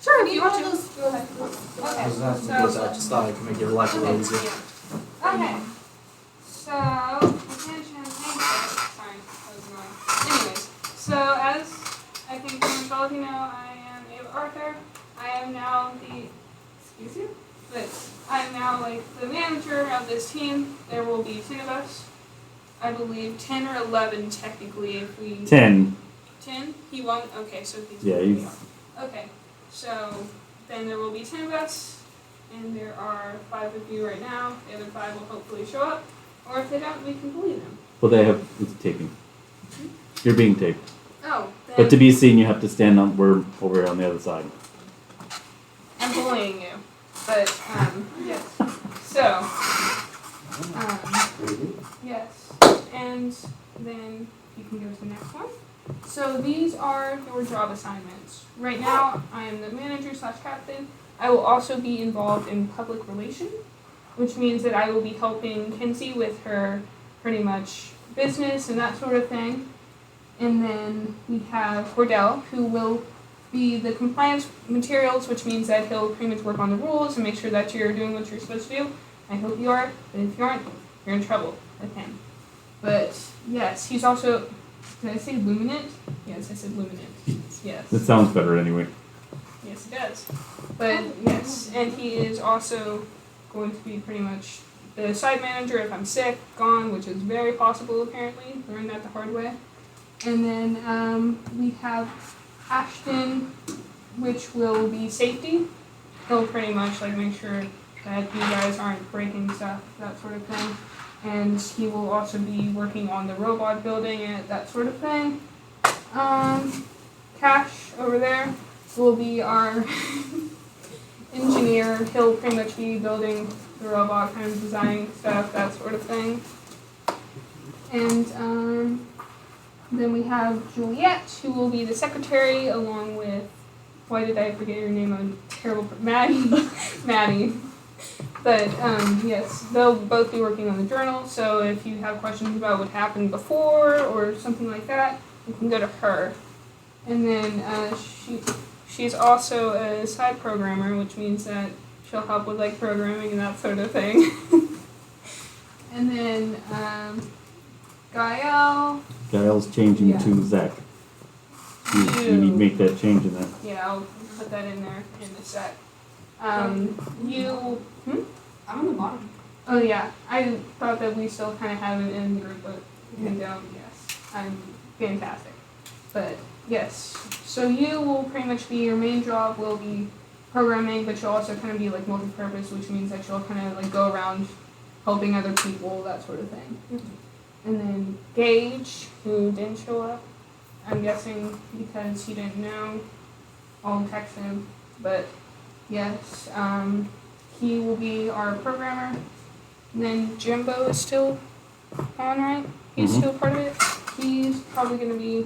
Sure, if you want to. Go ahead. Okay. I just thought I could make your life a little easier. Okay. So, sorry, that was annoying. Anyways, so as I think pretty much all of you know, I am Ava Arthur. I am now excuse you? But I'm now like the manager of this team. There will be 10 of us. I believe 10 or 11 technically if we... 10. 10? He won't? Okay, so he's... Yeah, he's... Okay, so then there will be 10 of us, and there are 5 of you right now. The other 5 will hopefully show up, or if they don't, we can bully them. Well, it's taping. You're being taped. Oh, then... But to be seen, you have to stand on, we're over on the other side. I'm bullying you, but, yes. So, yes, and then you can go to the next one. So these are your job assignments. Right now, I am the manager/captain. I will also be involved in public relations, which means that I will be helping Kinsey with her pretty much business and that sort of thing. And then we have Cordell, who will be the compliance materials, which means that he'll pretty much work on the rules and make sure that you're doing what you're supposed to do. I hope you are, but if you aren't, you're in trouble with him. But yes, he's also... Did I say luminant? Yes, I said luminant. Yes. It sounds better anyway. Yes, it does. But yes, and he is also going to be pretty much the site manager if I'm sick, gone, which is very possible apparently. Learned that the hard way. And then we have Ashton, which will be safety. He'll pretty much like make sure that you guys aren't breaking stuff, that sort of thing. And he will also be working on the robot building and that sort of thing. Cash over there will be our engineer. He'll pretty much be building the robot, kind of designing stuff, that sort of thing. And then we have Juliet, who will be the secretary, along with, why did I forget your name? I'm terrible. Maddie. But yes, they'll both be working on the journal, so if you have questions about what happened before or something like that, you can go to her. And then she's also a side programmer, which means that she'll help with like programming and that sort of thing. And then Gael's changing to Zach. You need to make that change in that. Yeah, I'll put that in there in a sec. I'm on the bottom. Oh yeah, I thought that we still kind of have it in the group, but you don't. Yes, I'm fantastic. But yes, so you will pretty much be, your main job will be programming, but you'll also kind of be like multi-purpose, which means that you'll kind of like go around helping other people, that sort of thing. And then Gage, who didn't show up, I'm guessing because he didn't know. I'll text him, but yes, he will be our programmer. And then Jimbo is still on, right? He's still part of it. He's probably going to be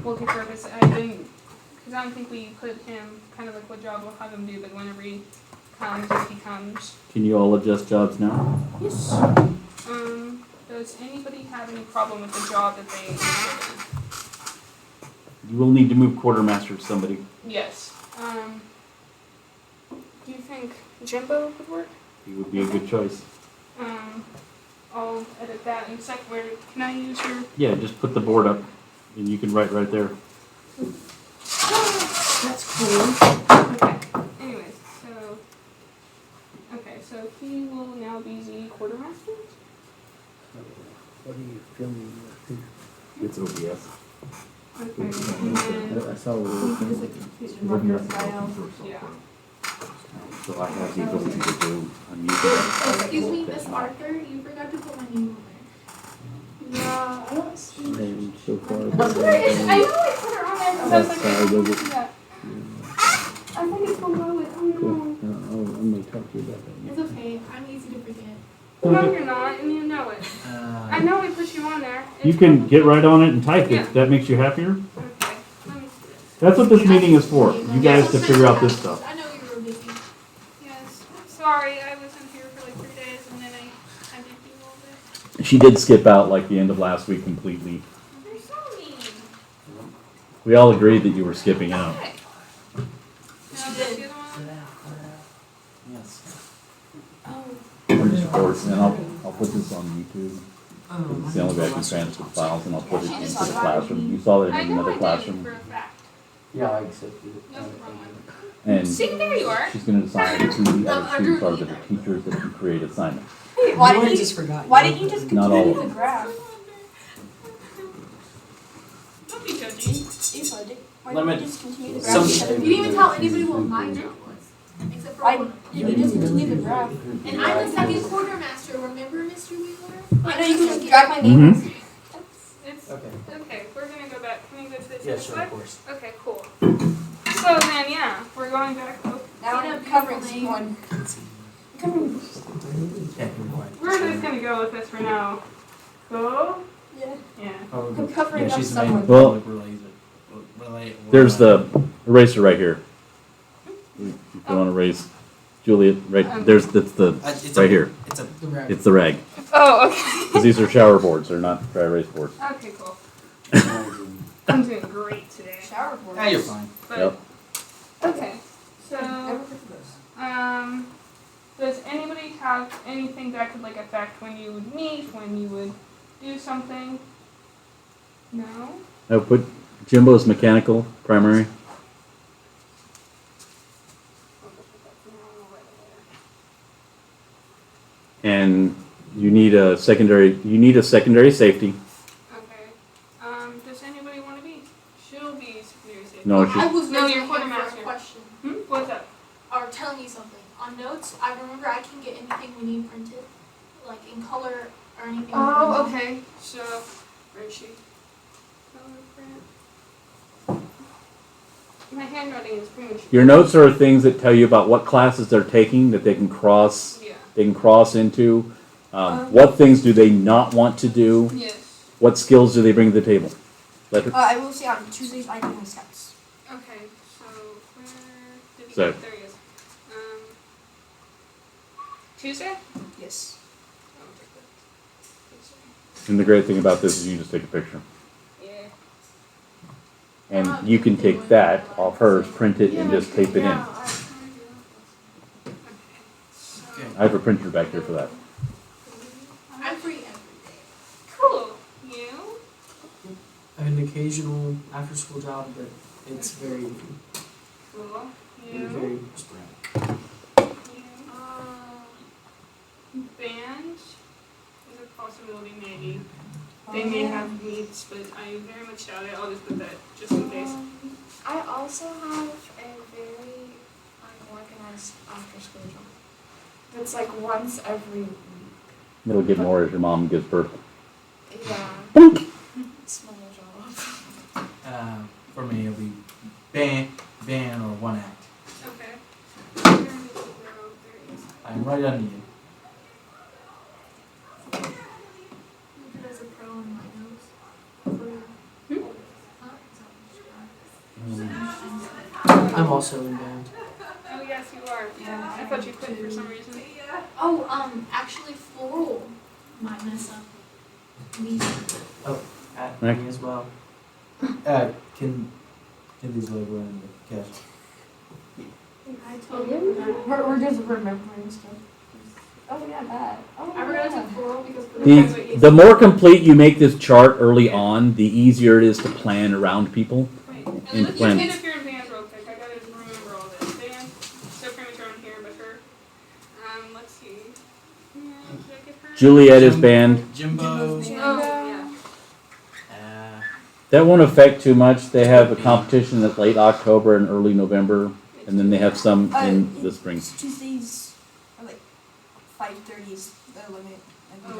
multi-purpose. Because I don't think we put him kind of like what job we'll have him do, but whenever he comes, if he comes. Can you all adjust jobs now? Yes. Does anybody have any problem with the job that they given? You will need to move quartermaster to somebody. Yes. Do you think Jimbo would work? He would be a good choice. I'll edit that in a sec. Where can I use your... Yeah, just put the board up and you can write right there. That's cool. Okay. Anyways, so he will now be the quartermaster. What are you filming? It's OBS. Okay. And then I saw what it was. yeah. So I have the ability to do unmute. Excuse me, Miss Arthur, you forgot to put my name on there. Yeah, I don't see. And so far. I know I put her on there because I was like, I don't see that. I think it's below it. Oh no. I'm going to talk to you about that. It's okay. I'm easy to forget. No, you're not, and you know it. I know we put you on there. You can get right on it and type Yeah. it. That makes you happier. Okay. Let me see this. That's what this meeting is for. You guys to figure out this stuff. I know you were busy. Yes. Sorry, I wasn't here for like 3 days, and then I did do all this. She did skip out like the end of last week completely. You're so mean. We all agreed that you were skipping out. Okay. No, that's the other one? Yes. Oh. Sports, and I'll put this on YouTube. It's the only way I can transfer files, and I'll put it into the classroom. You saw it I in know another I did classroom, for a fact. Yeah, I accepted it. No, wrong one. and See, there you are. she's gonna decide who the other students are that are teachers that can create assignments. Wait, why You didn't you just forgot. Why didn't you just Not all continue of the graph? Don't be judgy. If I did, why Let didn't me- you just continue the some- graph? instead You of- didn't even tell anybody what my job was, except for I one. you can just continue the graph. And I'm the second quartermaster. Remember, Mr. Wheeler? I know you can just drag my name. Mhm. It's Okay. okay. We're gonna go back. Can we go to the Yeah, next sure, slide? of course. Okay, cool. So then, yeah, we're going back. Oh, Now Get a I'm covering beautiful someone. Covering. Yeah, you're right. we're just gonna go with this for now. Go. Yeah. Yeah. Oh, I'm covering yeah, up she's the main someone. Well, public relations. There's the eraser right here. If you want to erase Juliet, right, there's, that's the, It's right here. It's a. It's the rag. Oh, okay. Because these are shower boards, they're not dry erase boards. Okay, cool. I'm doing great today. Shower board. Yeah, you're fine. But Yep. okay. So Never heard of this. does anybody have anything that could like affect when you would meet, when you would do something? No? I would put Jimbo's mechanical primary. And you need a secondary safety. Okay. Does anybody want to be? She'll be secondary safety. No, I was No, raising you're my hand for quartermaster. a question. What's up? Or telling you something. On notes, I remember I can get anything we need printed, like in color or anything. Oh, okay. So, where is she? Color print. My handwriting is pretty much. Your notes are things that tell you about what classes they're taking that they can cross into. What things do they not want to do? Yes. What skills do they bring to the table? I will say on Tuesdays I can have scouts. Okay. So where did he So- go? There he is. Tuesday? Yes. Oh, I'll take that. Tuesday. And the great thing about this is you just take a picture. Yeah. And you can take that off hers, print it, and just tape it in. Okay. Okay. I have a printer back here for that. I'm free every day. Cool. You? I have an occasional after-school job, but it's very, Cool. very You? sporadic. Band is a possibility, maybe. They may have meets, but I very much doubt it. I'll just put that just in case. I also have a very unorganized after-school job. It's like once every week. It'll get more as your mom gives birth. Yeah. Small job. For me, it'll be band or one act. Okay. There he is. I'm right under you. There's a pro in my nose. I'm also in band. Oh, yes, you are. Yeah. I thought you quit for some reason. Oh, actually, floral might mess up. Me. At Nick? me as well. Can these logo in the cash? I told you. We're just remembering stuff. Oh yeah, that. Oh I forgot yeah. to floral because The more complete you make this chart early on, the easier it is to plan around people. Wait, In and let's plan. just hit if you're in band real quick. I gotta remember all this. Band, so premature on here, but her. Let's see. Yeah, did I get her? Juliet is banned. Jimbo. Oh, yeah. That won't affect too much. They have a competition that's late October and early November, and then they have some in the spring. Tuesdays are like 5:30 is the limit. And we Oh,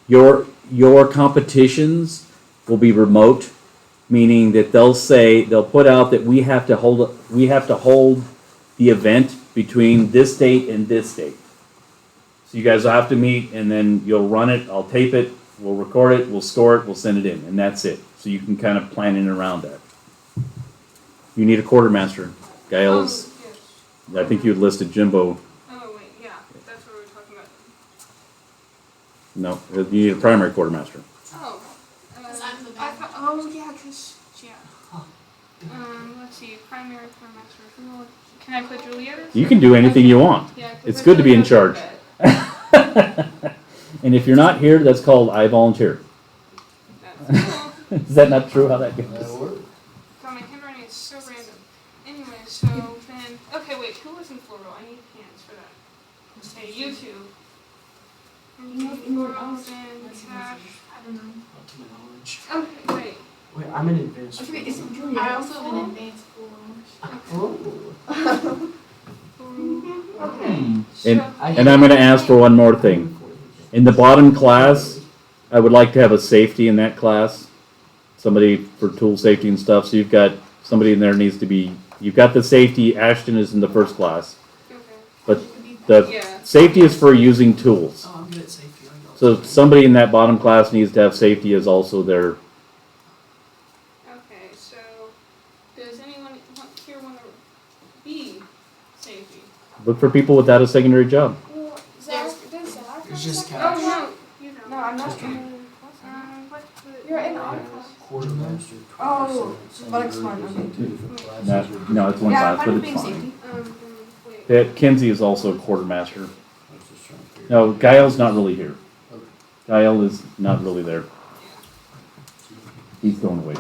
don't- okay. Your competitions will be remote, meaning that they'll put out that we have to hold the event between this date and this date. So you guys will have to meet, and then you'll run it. I'll tape it. We'll record it. We'll score it. We'll send it in, and that's it. So you can kind of plan in around that. You need a quartermaster. Gail's. Oh, yes. I think you had listed Jimbo. Oh, wait, yeah. That's what we were talking about. No, you need a primary quartermaster. Oh. Because I'm the I band. thought, oh, yeah, because, yeah. Let's let's see, primary quartermaster. Can I put Juliet? You can do anything you want. Yeah, 'cause It's I good to feel be in like that's charge. bad. And if you're not here, that's called I volunteer. That's cool. Is that not true how that goes? God, my handwriting is so random. Anyway, so then, okay, wait, who was in floral? I need hands for that. Okay, you two. Floral, then cash. I don't know. Not to my knowledge. Okay, wait. Wait, I'm in advanced. I forget, is it Julia? I also have an advanced school. Okay. And, So, and I'm gonna ask for one more thing. In the bottom class, I would like to have a safety in that class. Somebody for tool safety and stuff, so you've got, somebody in there needs to be, you've got the safety, Ashton is in the first class. okay. But the Yeah. safety is for using tools. Oh, I'm good at safety. So somebody in that bottom class needs to have safety as also their, Okay, so does anyone here want to be safety? look for people without a secondary job. Well, Zach, does Zach have It's just a cash. Oh, no, you don't. No, I'm not in the What's the? You're in our class. Quartermaster. Oh, like smart, okay. Two different classes. No, it's one Yeah, class, I'm but fine with it's being fine. safety. Wait. Yeah, Kinsey is also a quartermaster. I was just trying to figure. No, Gail's not really here. Okay. Gail is not really there. He's going away.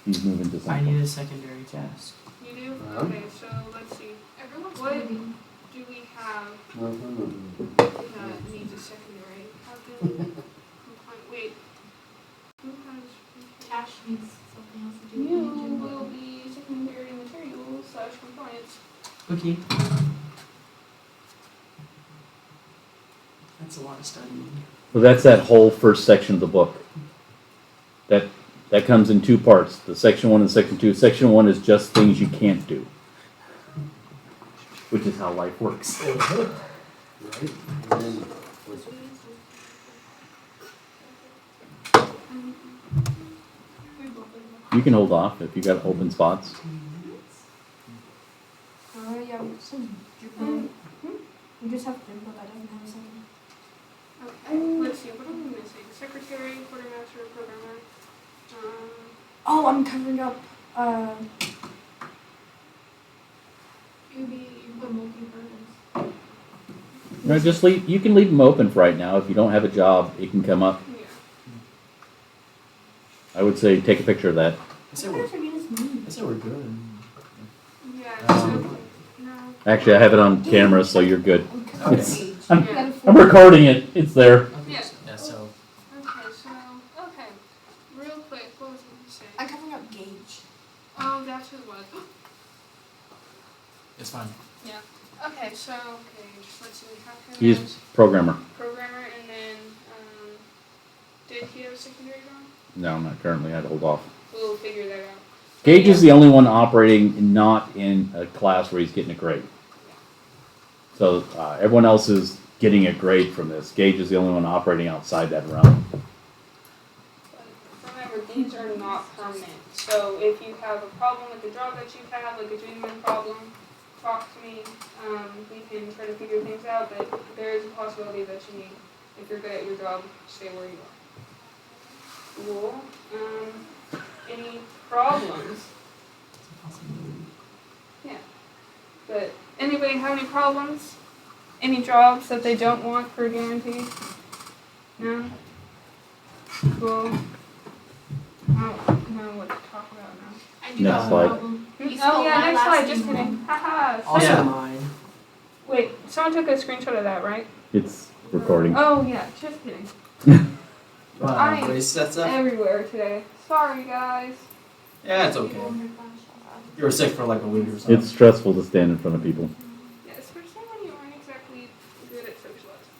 He's moving to I something. need a secondary task. You do? Uh-huh. Okay, so let's see. Everyone's What moving. do we have Nothing. that needs a secondary? How can wait. Who has? Cash needs something else to do with You managing. will be secondary materials / compliance. Okay. That's a lot of studying. Well, that's that whole first section of the book. That comes in two parts, the section 1 and section 2. Section 1 is just things you can't do, which is how life works. Right? And then, what's You can hold off if you got open spots. Yeah, we just have Drupal. We just have Drupal that doesn't have a second. Okay, let's see, what am I missing? Secretary, quartermaster, programmer. Oh, I'm covering up, You put multi-purpose. No, just leave. You can leave them open for right now. If you don't have a job, it can come up. Yeah. I would say take a picture of that. I say I we're, forget his name. I say we're good. Yeah, so, no. Actually, I have it on camera, so you're good. Okay. Yeah. I'm recording it. It's there. Okay. Yeah. Yeah, so. Okay, so, okay. Real quick, what was I going to say? I'm covering up Gage. Oh, that's who it was. It's fine. Okay, so, okay, let's see, we have him He's as programmer. programmer, and then, did he have a secondary job? No, I'm not currently. I had to hold off. We'll figure that out. Gage is the only one operating not in a class where he's getting a grade. So everyone else is getting a grade from this. Gage is the only one operating outside that realm. But remember, these are not permanent. So if you have a problem with the job that you have, like a genuine problem, talk to me. We can try to figure things out, but there is a possibility that you need, if you're good at your job, stay where you are. Cool. Any problems? Yeah. But anybody have any problems? Any jobs that they don't want for a guarantee? No? Cool. I don't know what to talk about now. I do Next have a slide. problem. You Oh spelled yeah, my next last slide, just name kidding. wrong. Haha. Also Second. mine. Wait, someone took a screenshot of that, right? It's recording. Oh yeah, just kidding. Wow, brace sets up. Everywhere today. Sorry guys. Yeah, it's okay. You were sick for like a week or something. It's stressful to stand in front of people. Yeah, especially when you aren't exactly good at socializing.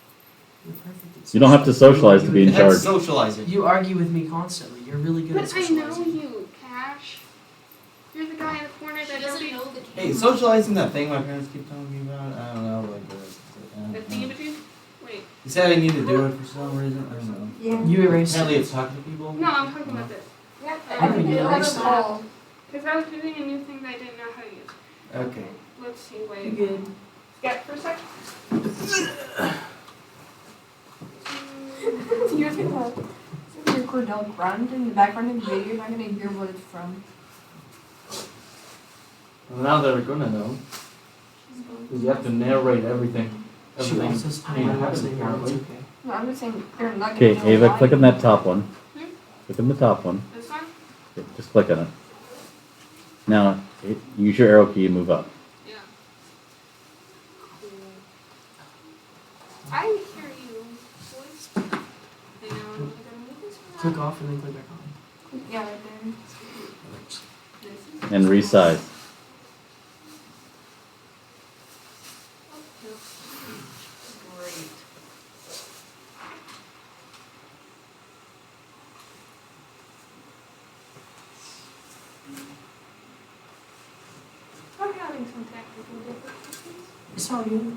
You're perfect at You don't have to socialize to be in That's charge. socializing. You argue with me constantly. You're really good at But I know socializing. you, Cash. You're the guy in the corner She that doesn't nobody. know the Hey, camera. socializing that thing my parents keep telling me about. I don't know, like The thingamajig? Wait. You said I need to do it for some reason. I don't know. Yeah. You erased Apparently, it. it's talking to people. No, I'm talking about this. Yeah, I think you have erased a it. ball. Because I was doing a new thing that I didn't know how to use. Okay. Let's see, wait. good. Scat for a sec. So you're gonna record Cordell grunt in the background of the video, you're not gonna hear what it's from. Well, now they're gonna know. Because you have to narrate everything. She Everything. wants us to ain't know what's happening in there, it's currently. okay. No, I'm just saying they're not gonna Okay, know Ava, why. click on that top one. Hmm? Click on the top one. This one? Yeah, just click on it. Now, use your arrow key and move up. Yeah. I hear you, voice. I know, I gotta move this one. Click off and then click back on. Yeah, right there. This is- And resize. Great. I'm having some technical difficulties. It's all good.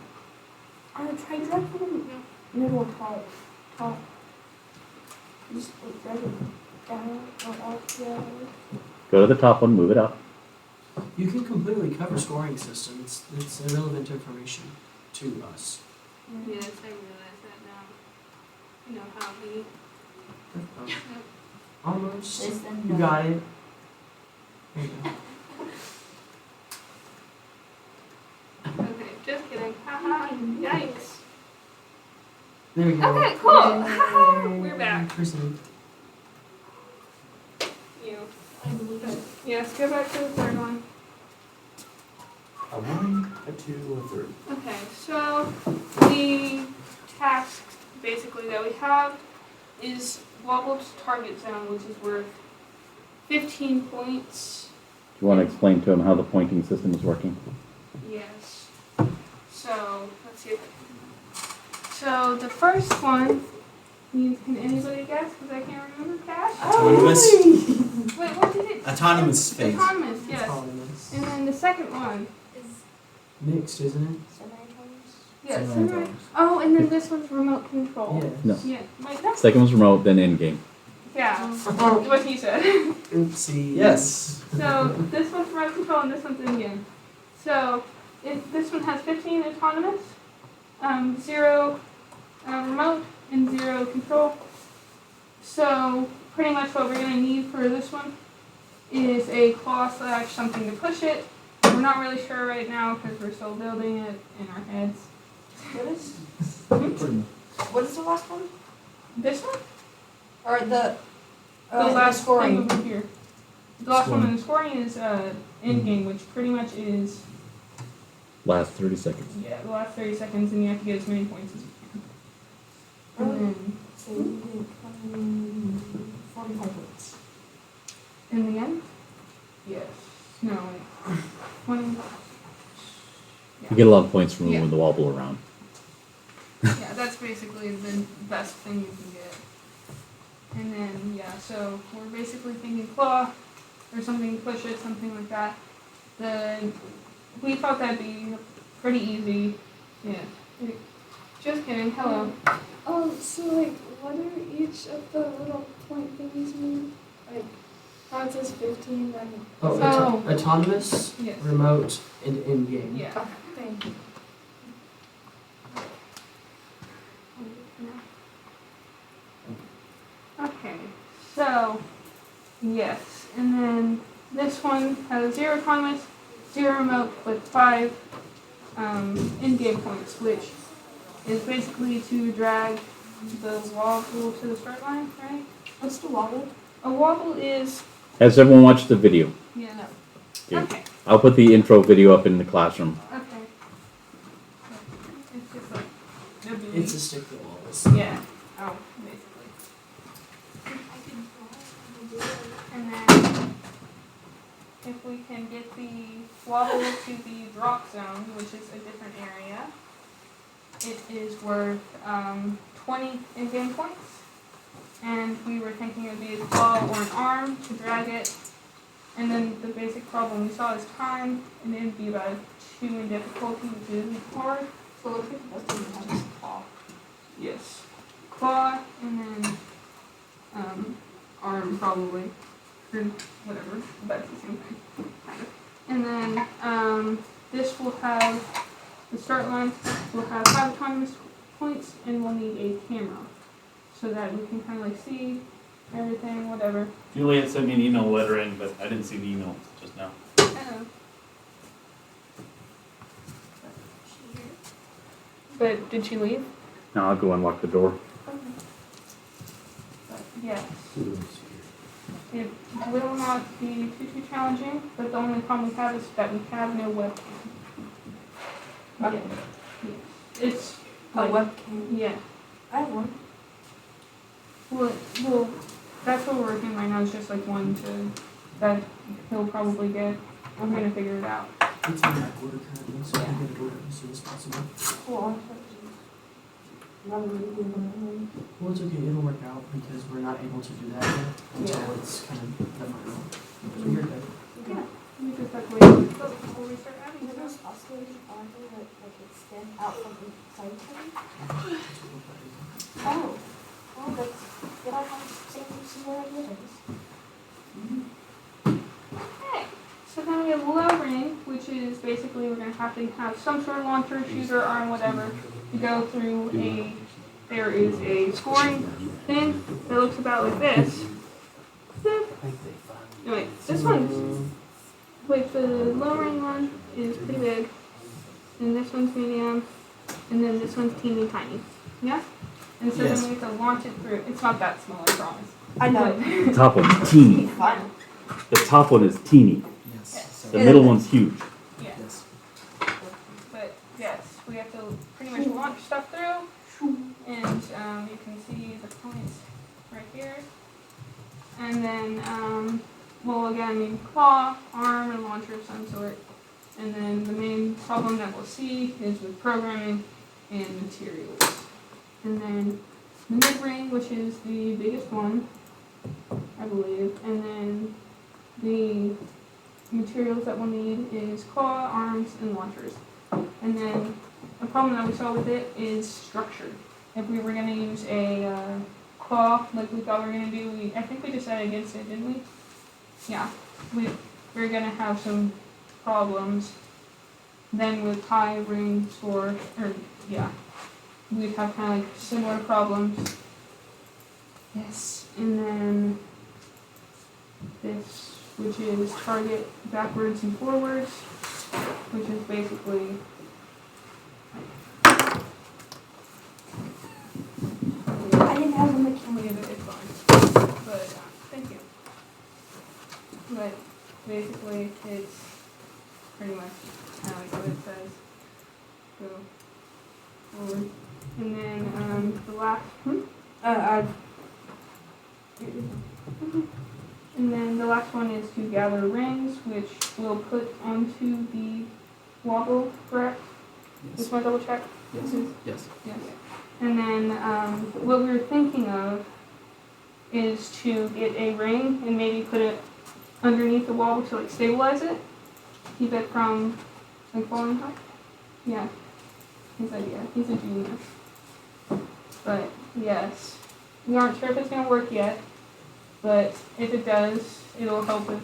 Try drag for the middle top. Just like drag it down or up, yeah. Go to the top one, move it up. You can completely cover scoring system. It's irrelevant information to us. Yes, I realize that now. You know how we. Almost. Listen, You no. got it. There you go. Okay, just kidding. Haha, yikes. There we go. Okay, cool. We're back. Present. You. Yes, go back to the third one. A 1, a 2, a 3. Okay, so the task basically that we have is wobbled target zone, which is worth 15 points. Do you want to explain to him how the pointing system is working? Yes. So, let's see. So, the first one, can anybody guess? Because I can't remember Cash. Autonomous. Wait, what did it? Autonomous phase. Autonomous, yes. Autonomous. And then the second one. Mixed, isn't it? Yes. Semi-autonomous. Oh, and then this one's remote control. Yes. No. Yeah. Wait, that's. Second one's remote, then in game. Yeah. What he said. Oopsie. Yes. So this one's remote control and this one's in game. So this one has 15 autonomous, 0 remote, and 0 control. So pretty much what we're going to need for this one is a claw / something to push it. We're not really sure right now because we're still building it in our heads. What is the last one? This one? Or the Last scoring. thing over here. The last one in the scoring is in game, which pretty much is Last 30 seconds. the last 30 seconds, and you have to get as many points as you can. And then So you get 45 points. in the end, yes, no, wait, 20. You get a lot of points from Yeah. moving the wobble around. Yeah, that's basically the best thing you can get. And then, yeah, so we're basically thinking claw or something to push it, something like that. We thought that'd be pretty easy. Yeah. Just kidding. Hello. Oh, so like, what are each of the little point thingies mean? Like, how it says 15, then. Oh, Oh. autonomous, Yes. remote, and in-game. Yeah. Oh, thank you. Okay, so, yes, and then this one has 0 autonomous, 0 remote, with 5 in-game points, which is basically to drag the wobble to the start line, right? What's the wobble? A wobble is, Has everyone watched the video? yeah, Okay. okay, I'll put the intro video up in the classroom. okay. It's just like, It's a stick that wobbles. yeah, oh, basically. And then, if we can get the wobble to the drop zone, which is a different area, it is worth 20 in-game points. And we were thinking it would be a claw or an arm to drag it. And then the basic problem we saw is time, and it'd be about 2 in difficulty, which isn't hard. So let's get the best thing to have is claw. Yes. Claw, and then arm probably. Or whatever. That's the same thing. Kind of. And then this will have the start line will have 5 autonomous points, and we'll need a camera so that we can kind of like see everything, whatever. Juliet sent me an email lettering, but I didn't see the email just now. But did she leave? Now I'll go unlock the door. But yes. It will not be too challenging, but the only problem we have is that we have no webcam. Okay. Yeah. It's A like, webcam. yeah. I have one. Well, that's what we're working right now, is just like one that he'll probably get. I'm gonna figure it out. It's in that order currently, so I can get it ordered as soon as possible. Cool. Not really good one. Well, it's okay, it'll work out because we're not able to do that yet until Yeah. it's kind of the final. So you're good. Yeah. We just have to wait before we start adding Is it stuff. possible to find that like extend out from inside of it? That's what we'll probably do. Oh. Well, that's then I have the same similar ideas. Okay. So then we have low ring, which is basically we're gonna have to have some sort of launcher, shooter, arm, whatever, to go through a. There is a scoring thing that looks about like this. No, wait, this one's. Wait, the low ring one is pretty big, and this one's medium, and then this one's teeny tiny. Yeah? And so Yes. then we have to launch it through. It's not that small, I promise. I know. The top one's teeny. Fun. The top one is teeny. Yes. The middle one's huge. Yeah. Yes. But yes, we have to pretty much launch stuff through, and you can see the points right here. And then we'll again need claw, arm, and launcher of some sort. And then the main problem that we'll see is with programming and materials. And then the mid-ring, which is the biggest one, I believe. And then the materials that we'll need is claw, arms, and launchers. And then the problem that we saw with it is structure. If we were going to use a claw, like we thought we were going to do, I think we decided against it, didn't we? Yeah. We're going to have some problems. Then with high ring score, or yeah, we'd have kind of like similar problems. Yes. And then this, which is target backwards and forwards, which is basically I didn't have them like only of it is fine. But thank you. But basically it's pretty much kind of like what it says. Go forward. And then the last and then the last one is to gather rings, which we'll put onto the wobble, correct? Just want to double check? Yes. Yes. Yes. And then what we were thinking of is to get a ring and maybe put it underneath the wobble to like stabilize it, keep it from like falling off. Yeah, his idea. He's a genius. But yes, we aren't sure if it's gonna work yet. But if it does, it'll help us.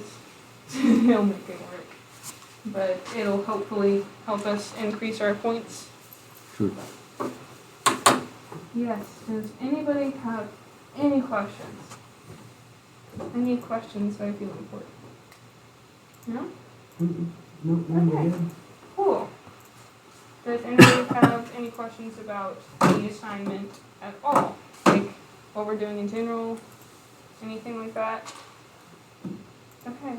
It'll make it work. But it'll hopefully help us increase our points. True. Yes. Does anybody have any questions? Any questions that I feel important? No? No, you're good. Cool. Does anybody have any questions about the assignment at all? Like what we're doing in general? Anything like that? Okay.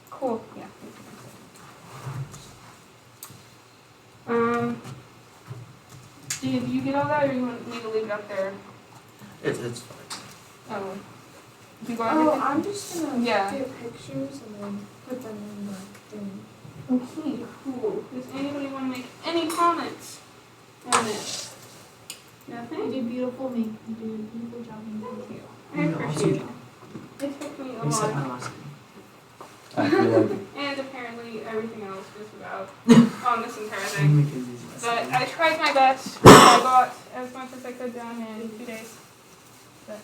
Cool. Yeah. Did you get all that, or you want me to leave it up there? It's fine. Oh. Did you go Oh, everything? I'm just gonna Yeah. get pictures and then put them in the thing. Okay, cool. Does anybody want to make any comments on this? You Nothing? did beautiful, me. You did a beautiful job. Thank you. I You did an appreciate it. awesome It took me a Except lot. my last name. I feel like And apparently everything else just about on this entire thing. Mackenzie's last But name. I tried my best. I got as much as I could done in 2 days. But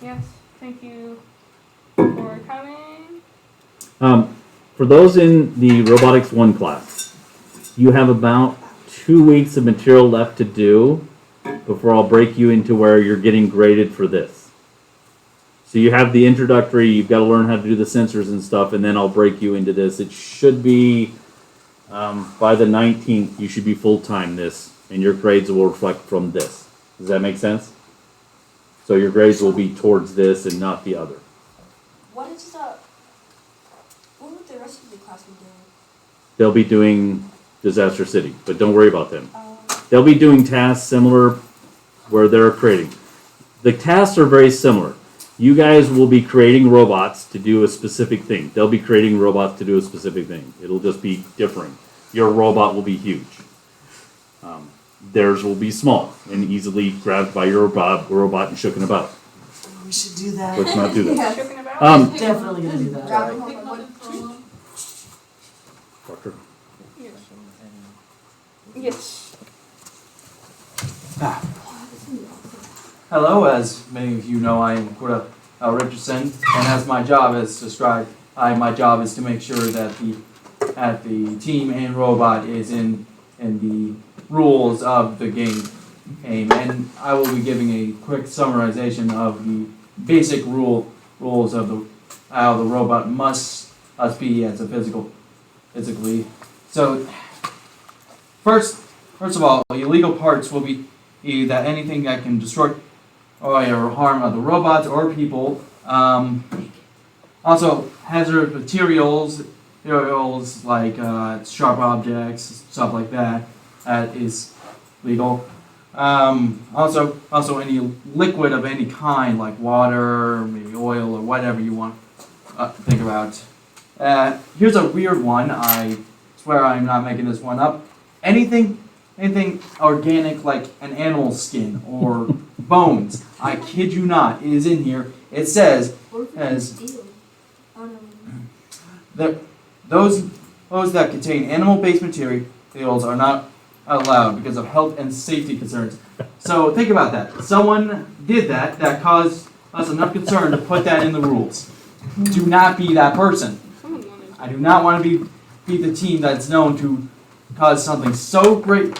yes, thank you for coming. For those in the Robotics 1 class, you have about 2 weeks of material left to do before I'll break you into where you're getting graded for this. So you have the introductory, you've got to learn how to do the sensors and stuff, and then I'll break you into this. It should be, by the 19th, you should be full-time this, and your grades will reflect from this. Does that make sense? So your grades will be towards this and not the other. What would the rest of the class be doing? They'll be doing Disaster City, but don't worry about them. They'll be doing tasks similar where they're creating. The tasks are very similar. You guys will be creating robots to do a specific thing. They'll be creating robots to do a specific thing. It'll just be different. Your robot will be huge. Theirs will be small and easily grabbed by your robot and shooken about. We should do that. Let's not do that. Joking about? Definitely gonna do that. Drop Pick them them on up and throw them. Parker? Yes. Hello, as many of you know, I am Cora Richardson, and as my job is described, my job is to make sure that the team and robot is in the rules of the game. And I will be giving a quick summarization of the basic rules of how the robot must be as a physically. So first of all, illegal parts will be that anything that can destroy or harm other robots or people. Also, hazardous materials like sharp objects, stuff like that, is legal. Also any liquid of any kind, like water, maybe oil, or whatever you want to think about. Here's a weird one. I swear I'm not making this one up. Anything organic, like an animal skin or bones. I kid you not. It is in here. It says that those that contain animal-based materials are not allowed because of health and safety concerns. So think about that. Someone did that caused us enough concern to put that in the rules. Do not be that person. Someone wanted. I do not want to be the team that's known to cause something so great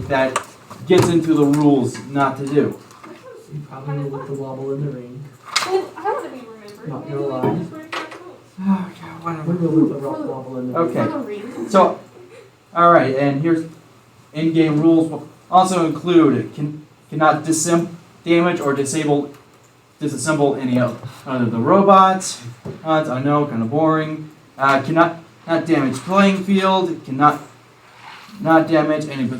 that gets into the rules not to do. You probably will with the wobble in the ring. Well, I want to be remembered. Not Maybe gonna we lie. can just break our rules. Oh, God, whatever. We will with the wobble in the ring. Okay. For the ring. So, all right, and here's in-game rules will also include cannot damage or disassemble any of the robots. I know, kind of boring. Cannot not damage playing field. Cannot not damage any of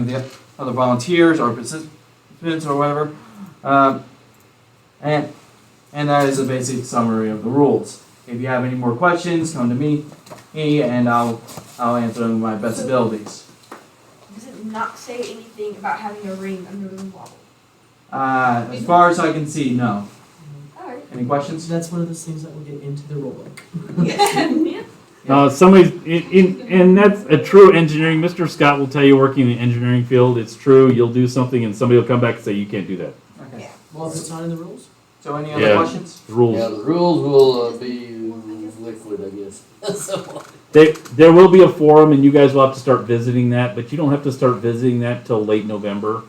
the other volunteers or participants or whatever. And that is a basic summary of the rules. If you have any more questions, come to me, and I'll answer them with my best abilities. Does it not say anything about having a ring under the wobble? As far as I can see, no. Alright. Any questions? That's one of those things that will get into the rulebook. And that's a true engineering. Mr. Scott will tell you, working in the engineering field, it's true. You'll do something and somebody will come back and say, you can't do that. Okay. Well, if it's not in the rules. So any other Yeah. questions? The rules. Yeah, the rules will be liquid, I guess. So, There will be a forum, and you guys will have to start visiting that, but you don't have to start visiting that till late November.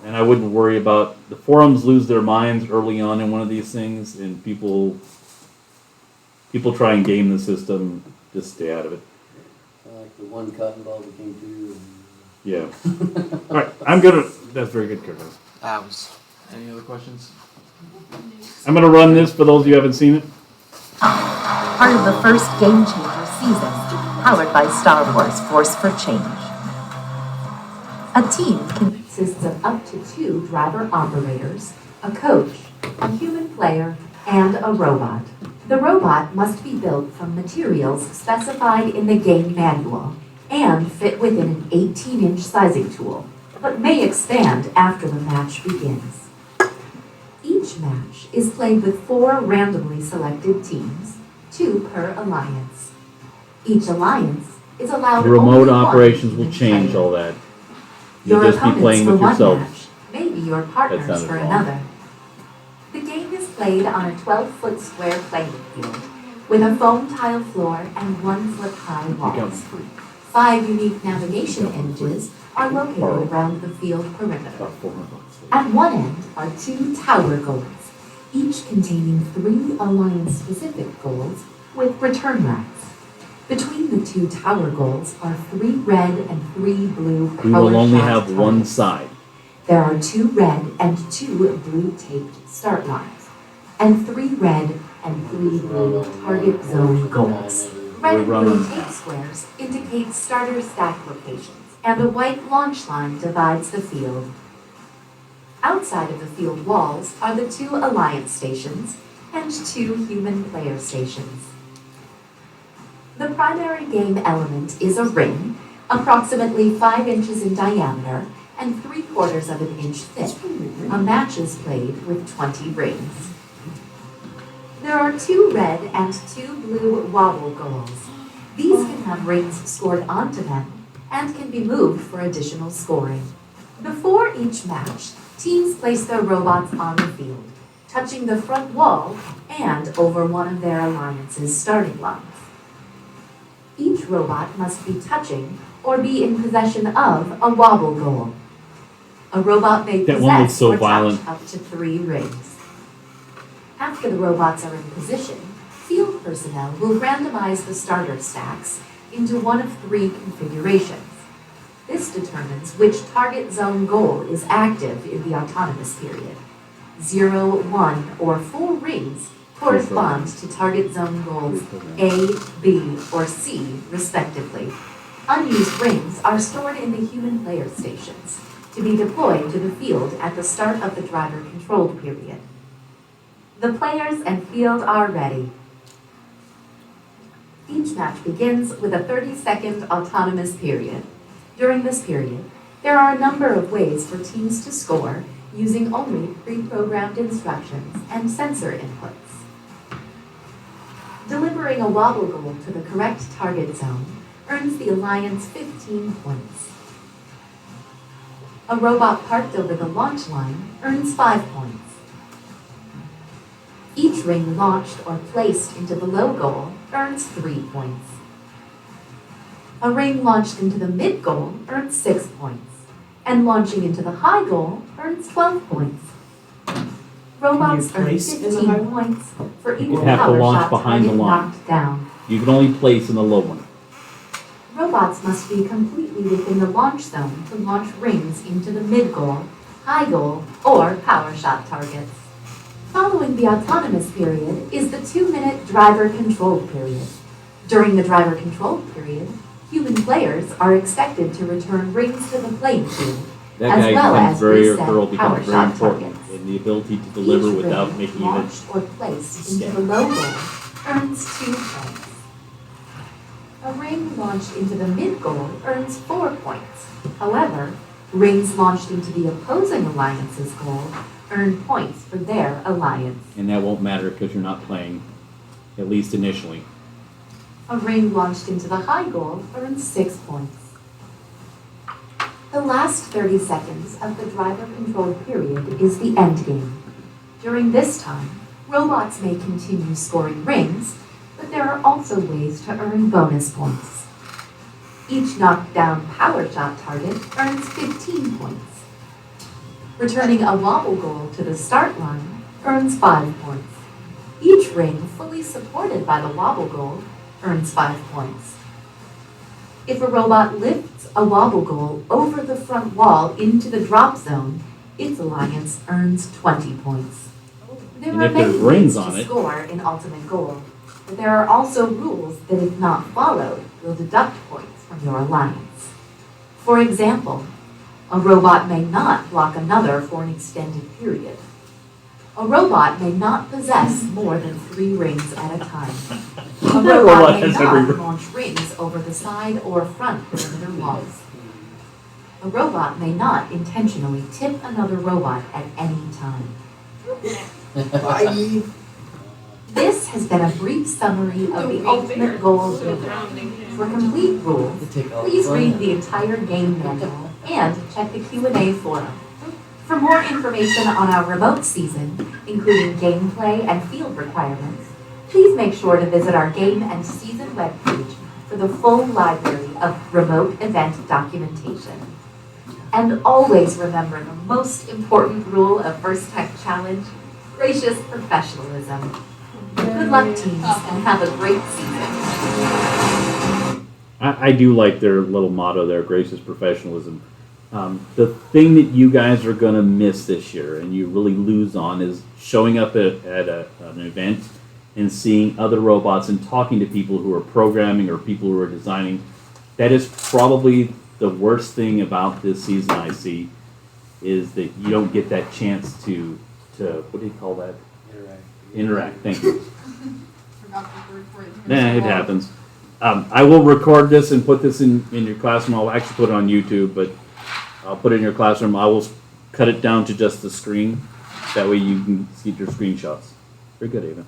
And I wouldn't worry about the forums lose their minds early on in one of these things, and people try and game the system. Just stay out of it. like the one cotton ball became two. Yeah. All right. That's very good, Kurt. Any other questions? I'm gonna run this for those of you who haven't seen it. Part of the first Game Changer season, powered by Star Wars Force for Change. A team consists of up to 2 driver operators, a coach, a human player, and a robot. The robot must be built from materials specified in the game manual and fit within an 18-inch sizing tool, but may expand after the match begins. Each match is played with 4 randomly selected teams, 2 per alliance. Each alliance is allowed Remote only one operations will human change player. all that. You'll Your just be opponents playing for with one yourself. match may be your partners sounded for wrong. another. The game is played on a 12-foot square playing field with a foam tile floor and 1-foot-high walls. 5 unique navigation images are located around the field perimeter. About $400. At one end are 2 tower goals, each containing 3 alliance-specific goals with return racks. Between the two tower goals are 3 red and 3 blue We power will only shot have one targets. side. There are 2 red and 2 blue taped start lines, and 3 red and 3 blue target zone goals. Red and blue tape squares indicate starter stack locations, and a white launch line divides the field. Outside of the field walls are the 2 alliance stations and 2 human player stations. The primary game element is a ring, approximately 5 inches in diameter and 3/4 of an inch thick. A match is played with 20 rings. There are 2 red and 2 blue wobble goals. These can have rings scored onto them and can be moved for additional scoring. Before each match, teams place their robots on the field, touching the front wall and over one of their alliance's starting lines. Each robot must be touching or be in possession of a wobble goal. A robot may That one looks possess so or violent. touch up to 3 rings. After the robots are in position, field personnel will randomize the starter stacks into one of 3 configurations. This determines which target zone goal is active in the autonomous period. 0, 1, or 4 rings correspond to target zone goals A, B, or C, respectively. Unused rings are stored in the human player stations to be deployed to the field at the start of the driver-controlled period. The players and field are ready. Each match begins with a 30-second autonomous period. During this period, there are a number of ways for teams to score using only pre-programmed instructions and sensor inputs. Delivering a wobble goal to the correct target zone earns the Alliance 15 points. A robot parked over the launch line earns 5 points. Each ring launched or placed into the low goal earns 3 points. A ring launched into the mid goal earns 6 points, and launching into the high goal earns 12 points. Robots earn place in the 15 high one? points for each You have to power launch shot behind the target line. knocked down. You can only place in the low one. Robots must be completely within the launch zone to launch rings into the mid goal, high goal, or power shot targets. Following the autonomous period is the 2-minute driver control period. During the driver control period, human players are expected to return rings to the playing field, That as guy well becomes as very, reset girl power becomes very shot important targets. in the ability to deliver Each without ring making even. launched or placed into the low goal earns 2 points. A ring launched into the mid goal earns 4 points. However, rings launched into the opposing alliance's goal earn points for their alliance. And that won't matter because you're not playing, at least initially. A ring launched into the high goal earns 6 points. The last 30 seconds of the driver-controlled period is the end game. During this time, robots may continue scoring rings, but there are also ways to earn bonus points. Each knocked down power shot target earns 15 points. Returning a wobble goal to the start line earns 5 points. Each ring fully supported by the wobble goal earns 5 points. If a robot lifts a wobble goal over the front wall into the drop zone, its alliance earns 20 points. There And are if there's many rings ways on to it- score in Ultimate Goal, but there are also rules that, if not followed, will deduct points from your alliance. For example, a robot may not block another for an extended period. A robot may not possess more than 3 rings at a time. A That robot robot may has every not ring. launch rings over the side or front perimeter walls. A robot may not intentionally tip another robot at any time. Bye. This has been a brief summary of the Ultimate Goal game. For complete rules, please read the entire game manual and check the Q&A forum. For more information on our remote season, including gameplay and field requirements, please make sure to visit our game and season webpage for the full library of remote event documentation. And always remember the most important rule of First Tech Challenge: gracious professionalism. Good luck, teams, and have a great season. I do like their little motto there, gracious professionalism. The thing that you guys are going to miss this year and you really lose on is showing up at an event and seeing other robots and talking to people who are programming or people who are designing. That is probably the worst thing about this season I see, is that you don't get that chance to what do you call that? Interact. Thank you. Forgot the word for it. Nah, it happens. I will record this and put this in your classroom. I'll actually put it on YouTube, but I'll put it in your classroom. I will cut it down to just the screen. That way you can see your screenshots. Very good, Ava.